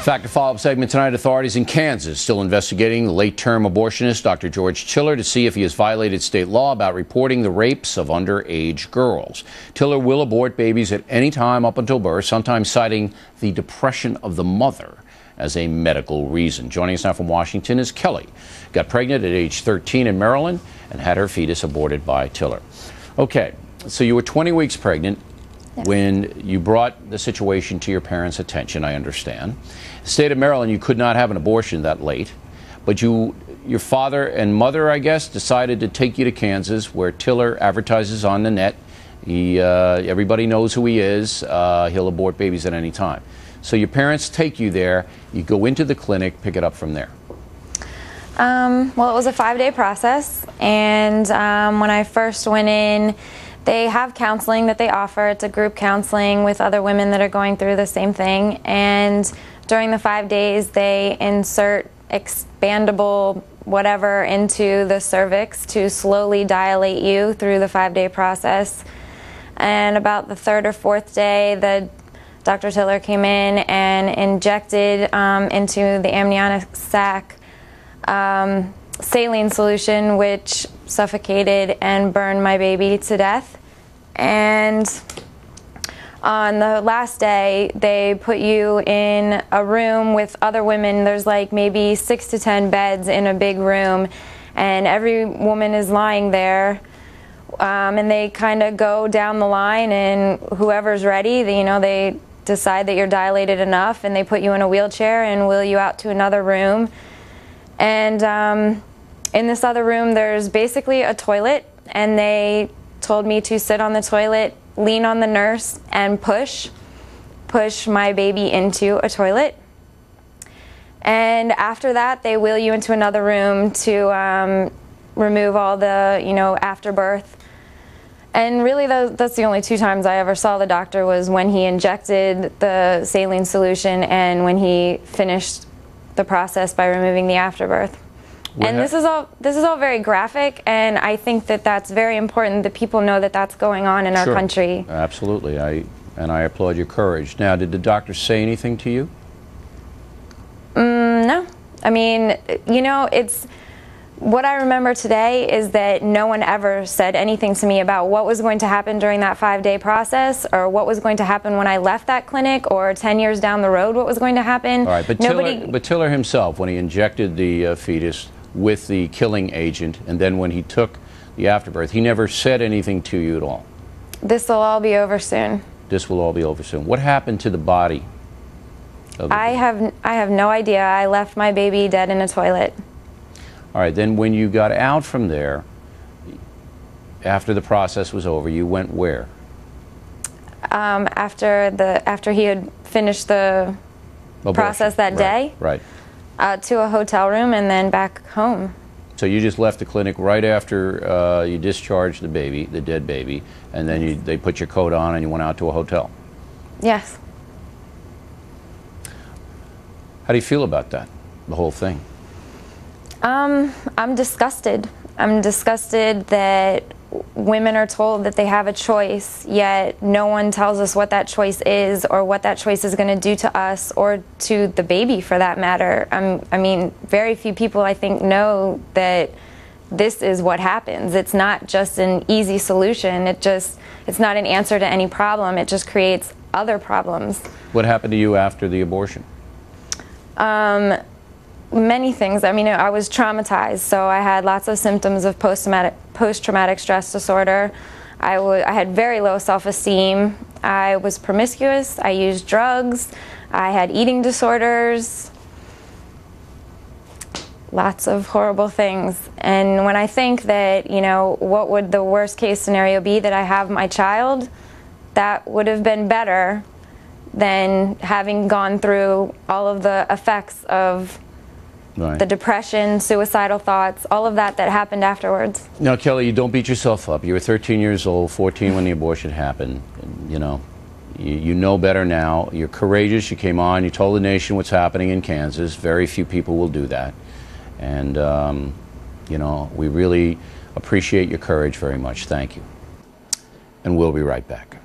Fact to follow-up segment tonight. Authorities in Kansas still investigating the late-term abortionist Dr. George Tiller to see if he has violated state law about reporting the rapes of underage girls. Tiller will abort babies at any time up until birth, sometimes citing the depression of the mother as a medical reason. Joining us now from Washington is Kelly. Got pregnant at age 13 in Maryland and had her fetus aborted by Tiller. Okay, so you were 20 weeks pregnant when you brought the situation to your parents' attention, I understand. The state of Maryland, you could not have an abortion that late, but your father and mother, I guess, decided to take you to Kansas, where Tiller advertises on the net. Everybody knows who he is. He'll abort babies at any time. So your parents take you there, you go into the clinic, pick it up from there. Well, it was a 5-day process, and when I first went in, they have counseling that they offer. It's a group counseling with other women that are going through the same thing, and during the 5 days they insert expandable whatever into the cervix to slowly dilate you through the 5-day process. And about the 3rd or 4th day, Dr. Tiller came in and injected into the amniotic sac saline solution, which suffocated and burned my baby to death. And on the last day, they put you in a room with other women. There's like maybe 6 to 10 beds in a big room, and every woman is lying there. And they kind of go down the line, and whoever's ready, they decide that you're dilated enough, and they put you in a wheelchair and wheel you out to another room. And in this other room, there's basically a toilet, and they told me to sit on the toilet, lean on the nurse, and push my baby into a toilet. And after that, they wheel you into another room to remove all the, afterbirth. And really, that's the only 2 times I ever saw the doctor, was when he injected the saline solution and when he finished the process by removing the afterbirth. And this is all very graphic, and I think that that's very important that people know that that's going on in our country. Absolutely. I applaud your courage. Now, did the doctor say anything to you? No. I mean, it's what I remember today is that no one ever said anything to me about what was going to happen during that 5-day process, or what was going to happen when I left that clinic, or 10 years down the road what was going to happen. All right, but Tiller himself, when he injected the fetus with the killing agent, and then when he took the afterbirth, he never said anything to you at all? This will all be over soon. This will all be over soon. What happened to the body of the I have no idea. I left my baby dead in a toilet. All right, then when you got out from there, after the process was over, you went where? After he had finished the process that day, right. To a hotel room and then back home. So you just left the clinic right after you discharged the baby, the dead baby, and then they put your coat on and you went out to a hotel? Yes. How do you feel about that, the whole thing? I'm disgusted. I'm disgusted that women are told that they have a choice, yet no one tells us what that choice is, or what that choice is going to do to us or to the baby, for that matter. I mean, very few people, I think, know that this is what happens. It's not just an easy solution. It's not an answer to any problem. It just creates other problems. What happened to you after the abortion? Many things. I mean, I was traumatized, so I had lots of symptoms of post-traumatic stress disorder. I had very low self-esteem. I was promiscuous. I used drugs. I had eating disorders. Lots of horrible things. And when I think that, what would the worst case scenario be, that I have my child, that would have been better than having gone through all of the effects of the depression, suicidal thoughts, all of that happened afterwards. Now, Kelly, you don't beat yourself up. You were 13 years old, 14 when the abortion happened. You know better now. You're courageous. You came on. You told the nation what's happening in Kansas. Very few people will do that. And, we really appreciate your courage very much. Thank you. And we'll be right back.